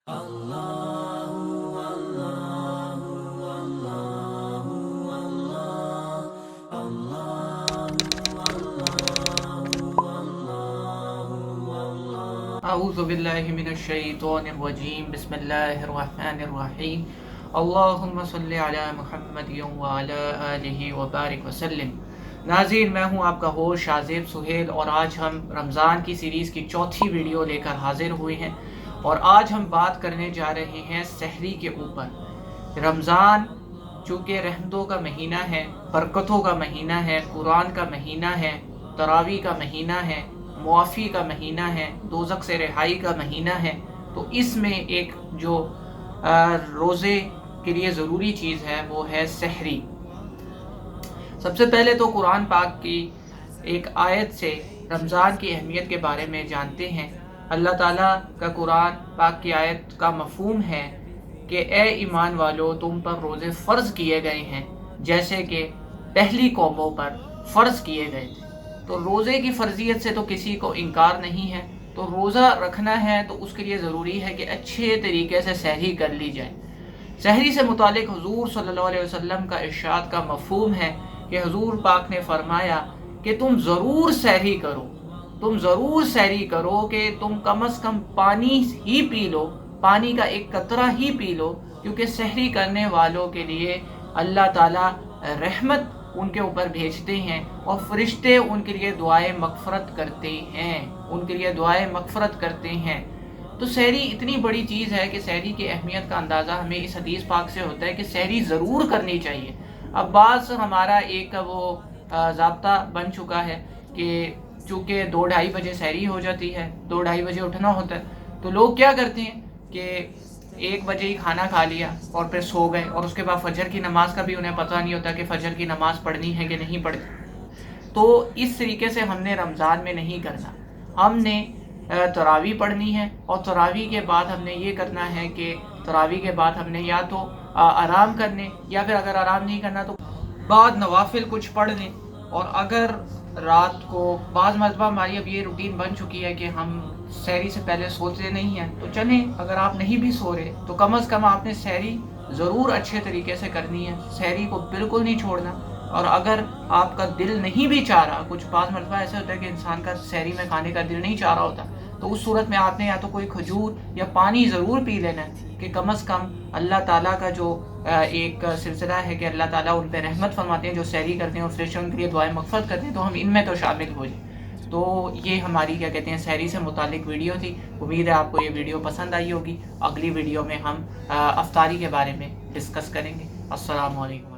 اعوذ باللہ من الشیطان الرجیم بسم اللہ الرحمن الرحیم اللہم صلی علی محمد وعلی آلہ وبارک وسلم۔ ناظرین، میں ہوں آپ کا ہوسٹ شاذیب سہیل، اور آج ہم رمضان کی سیریز کی چوتھی ویڈیو لے کر حاضر ہوئے ہیں، اور آج ہم بات کرنے جا رہے ہیں سحری کے اوپر۔ رمضان چونکہ رحمتوں کا مہینہ ہے، برکتوں کا مہینہ ہے، قرآن کا مہینہ ہے، تراویح کا مہینہ ہے، معافی کا مہینہ ہے، دوزخ سے رہائی کا مہینہ ہے، تو اس میں ایک جو روزے کے لیے ضروری چیز ہے وہ ہے سحری۔ سب سے پہلے تو قرآن پاک کی ایک آیت سے رمضان کی اہمیت کے بارے میں جانتے ہیں۔ اللہ تعالیٰ کا قرآن پاک کی آیت کا مفہوم ہے کہ اے ایمان والو، تم پر روزے فرض کیے گئے ہیں جیسے کہ پہلی قوموں پر فرض کیے گئے تھے۔ تو روزے کی فرضیت سے تو کسی کو انکار نہیں ہے، تو روزہ رکھنا ہے تو اس کے لیے ضروری ہے کہ اچھے طریقے سے سحری کر لی جائے۔ سحری سے متعلق حضور صلی اللہ علیہ وسلم کا ارشاد کا مفہوم ہے کہ حضور پاک نے فرمایا کہ تم ضرور سحری کرو، تم ضرور سحری کرو کہ تم کم از کم پانی ہی پی لو، پانی کا ایک قطرہ ہی پی لو، کیونکہ سحری کرنے والوں کے لیے اللہ تعالیٰ رحمت ان کے اوپر بھیجتے ہیں، اور فرشتے ان کے لیے دعائیں مغفرت کرتے ہیں، ان کے لیے دعائیں مغفرت کرتے ہیں۔ تو سحری اتنی بڑی چیز ہے کہ سحری کی اہمیت کا اندازہ ہمیں اس حدیث پاک سے ہوتا ہے کہ سحری ضرور کرنی چاہیے۔ اب بعض ہمارا ایک وہ ضابطہ بن چکا ہے کہ چونکہ 2-2:30 بجے سحری ہو جاتی ہے، 2-2:30 بجے اٹھنا ہوتا ہے، تو لوگ کیا کرتے ہیں کہ 1 بجے ہی کھانا کھا لیا اور پھر سو گئے، اور اس کے بعد فجر کی نماز کا بھی انہیں پتہ نہیں ہوتا کہ فجر کی نماز پڑھنی ہے کہ نہیں پڑھنی۔ تو اس طریقے سے ہم نے رمضان میں نہیں کرنا، ہم نے تراویح پڑھنی ہے، اور تراویح کے بعد ہم نے یہ کرنا ہے کہ تراویح کے بعد ہم نے یا تو آرام کرنے، یا پھر اگر آرام نہیں کرنا تو بعد نوافل کچھ پڑھ لیں۔ اور اگر رات کو بعض مرتبہ ہماری اب یہ روٹین بن چکی ہے کہ ہم سحری سے پہلے سوتے نہیں ہیں، تو چلیں اگر آپ نہیں بھی سو رہے تو کم از کم آپ نے سحری ضرور اچھے طریقے سے کرنی ہے، سحری کو بالکل نہیں چھوڑنا۔ اور اگر آپ کا دل نہیں بھی چاہ رہا، کچھ بعض مرتبہ ایسے ہوتا ہے کہ انسان کا سحری میں کھانے کا دل نہیں چاہ رہا ہوتا، تو اس صورت میں آپ نے یا تو کوئی کھجور یا پانی ضرور پی لینا ہے کہ کم از کم اللہ تعالیٰ کا جو ایک سلسلہ ہے کہ اللہ تعالیٰ ان پہ رحمت فرماتے ہیں جو سحری کرتے ہیں، اور فرشتے ان کے لیے دعائیں مغفرت کرتے ہیں، تو ہم ان میں تو شامل ہو جائیں۔ تو یہ ہماری کیا کہتے ہیں سحری سے متعلق ویڈیو تھی۔ امید ہے آپ کو یہ ویڈیو پسند آئی ہوگی۔ اگلی ویڈیو میں ہم افطاری کے بارے میں ڈسکس کریں گے۔ السلام علیکم۔